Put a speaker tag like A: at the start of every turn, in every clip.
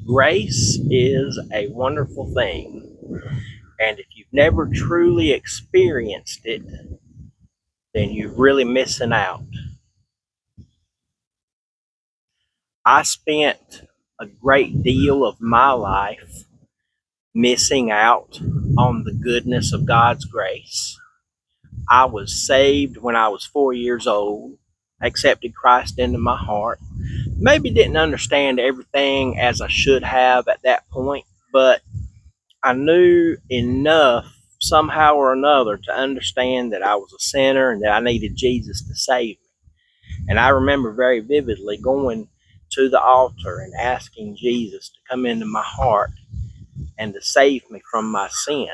A: Grace is a wonderful thing, and if you've never truly experienced it, then you're really missing out. I spent a great deal of my life missing out on the goodness of God's grace. I was saved when I was 4 years old, accepted Christ into my heart. Maybe didn't understand everything as I should have at that point, but I knew enough somehow or another to understand that I was a sinner and that I needed Jesus to save me. And I remember very vividly going to the altar and asking Jesus to come into my heart and to save me from my sin.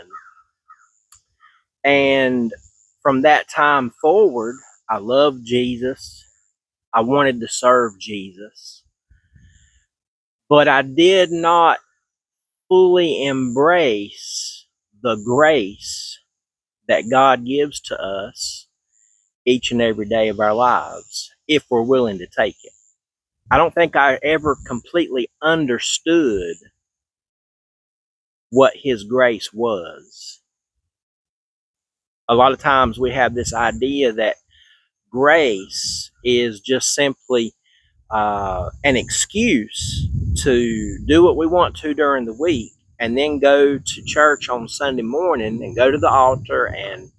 A: And from that time forward, I loved Jesus. I wanted to serve Jesus. But I did not fully embrace the grace that God gives to us each and every day of our lives, if we're willing to take it. I don't think I ever completely understood what His grace was. A lot of times we have this idea that grace is just simply an excuse to do what we want to during the week and then go to church on Sunday morning and go to the altar and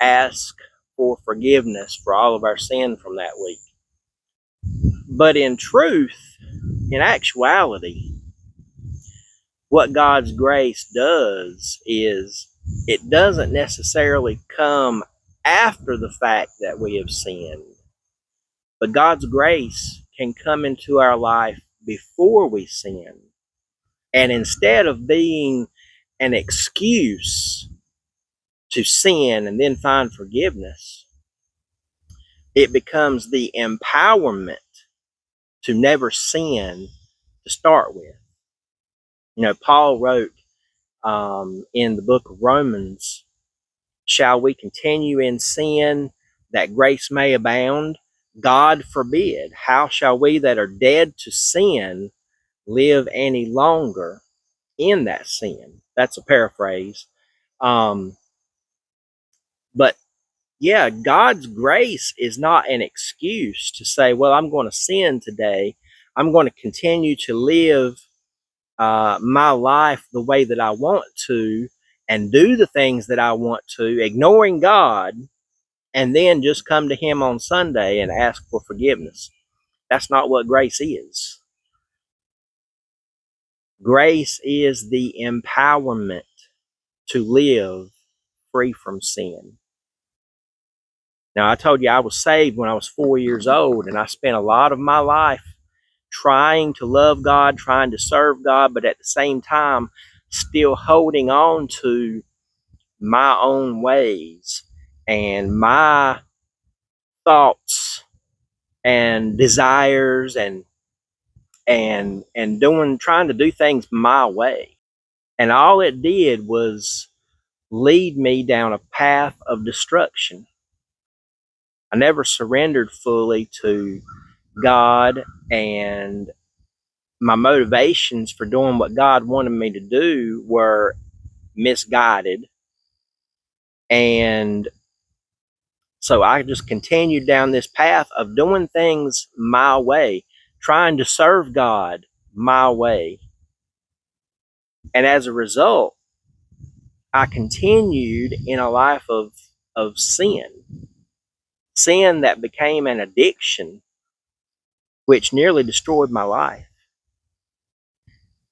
A: ask for forgiveness for all of our sin from that week. But in truth, in actuality, what God's grace does is it doesn't necessarily come after the fact that we have sinned, but God's grace can come into our life before we sin. And instead of being an excuse to sin and then find forgiveness, it becomes the empowerment to never sin to start with. You know, Paul wrote in the book of Romans, shall we continue in sin that grace may abound? God forbid. How shall we that are dead to sin live any longer in that sin? That's a paraphrase. But yeah, God's grace is not an excuse to say, well, I'm going to sin today. I'm going to continue to live my life the way that I want to and do the things that I want to, ignoring God, and then just come to Him on Sunday and ask for forgiveness. That's not what grace is. Grace is the empowerment to live free from sin. Now, I told you I was saved when I was 4 years old, and I spent a lot of my life trying to love God, trying to serve God, but at the same time, still holding on to my own ways and my thoughts and desires and trying to do things my way. And all it did was lead me down a path of destruction. I never surrendered fully to God, and my motivations for doing what God wanted me to do were misguided. And so I just continued down this path of doing things my way, trying to serve God my way. And as a result, I continued in a life of sin that became an addiction, which nearly destroyed my life.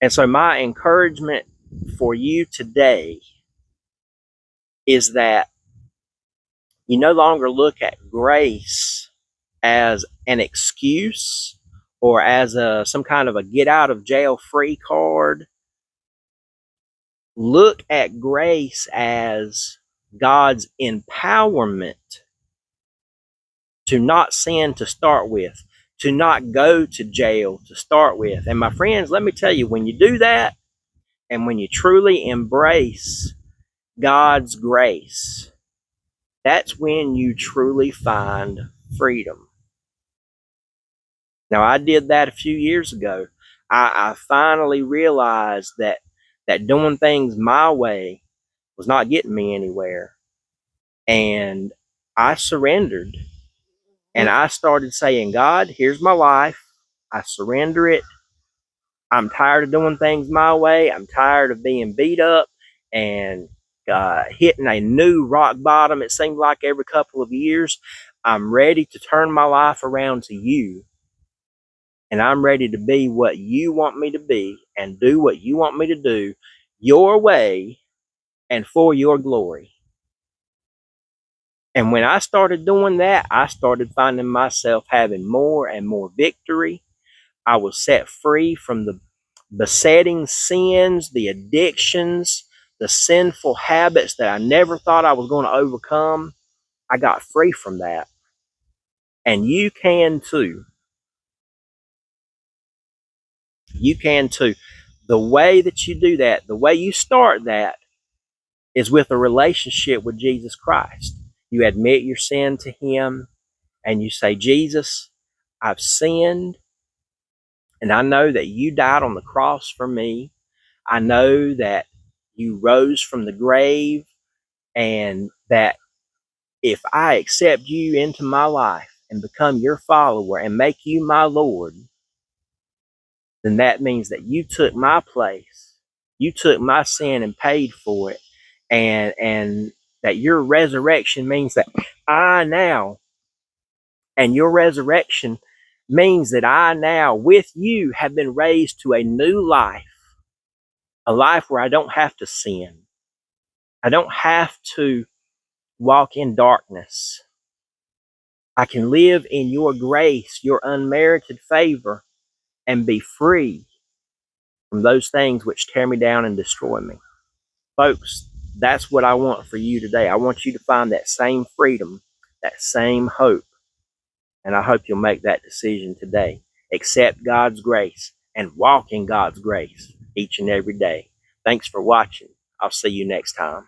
A: And so my encouragement for you today is that you no longer look at grace as an excuse or as some kind of a get out of jail free card. Look at grace as God's empowerment to not sin to start with, to not go to jail to start with. And my friends, let me tell you, when you do that, and when you truly embrace God's grace, that's when you truly find freedom. Now, I did that a few years ago. I finally realized that doing things my way was not getting me anywhere. And I surrendered, and I started saying, God, here's my life. I surrender it. I'm tired of doing things my way. I'm tired of being beat up and hitting a new rock bottom, it seems like, every couple of years. I'm ready to turn my life around to you. And I'm ready to be what you want me to be and do what you want me to do your way and for your glory. And when I started doing that, I started finding myself having more and more victory. I was set free from the besetting sins, the addictions, the sinful habits that I never thought I was going to overcome. I got free from that. And you can too. You can too. The way that you do that, the way you start that, is with a relationship with Jesus Christ. You admit your sin to Him and you say, Jesus, I've sinned, and I know that you died on the cross for me. I know that you rose from the grave, and that if I accept you into my life and become your follower and make you my Lord, then that means that you took my place. You took my sin and paid for it. And that your resurrection means that I now, and your resurrection means that I now, with you, have been raised to a new life, a life where I don't have to sin. I don't have to walk in darkness. I can live in your grace, your unmerited favor, and be free from those things which tear me down and destroy me. Folks, that's what I want for you today. I want you to find that same freedom, that same hope, and I hope you'll make that decision today. Accept God's grace and walk in God's grace each and every day. Thanks for watching. I'll see you next time.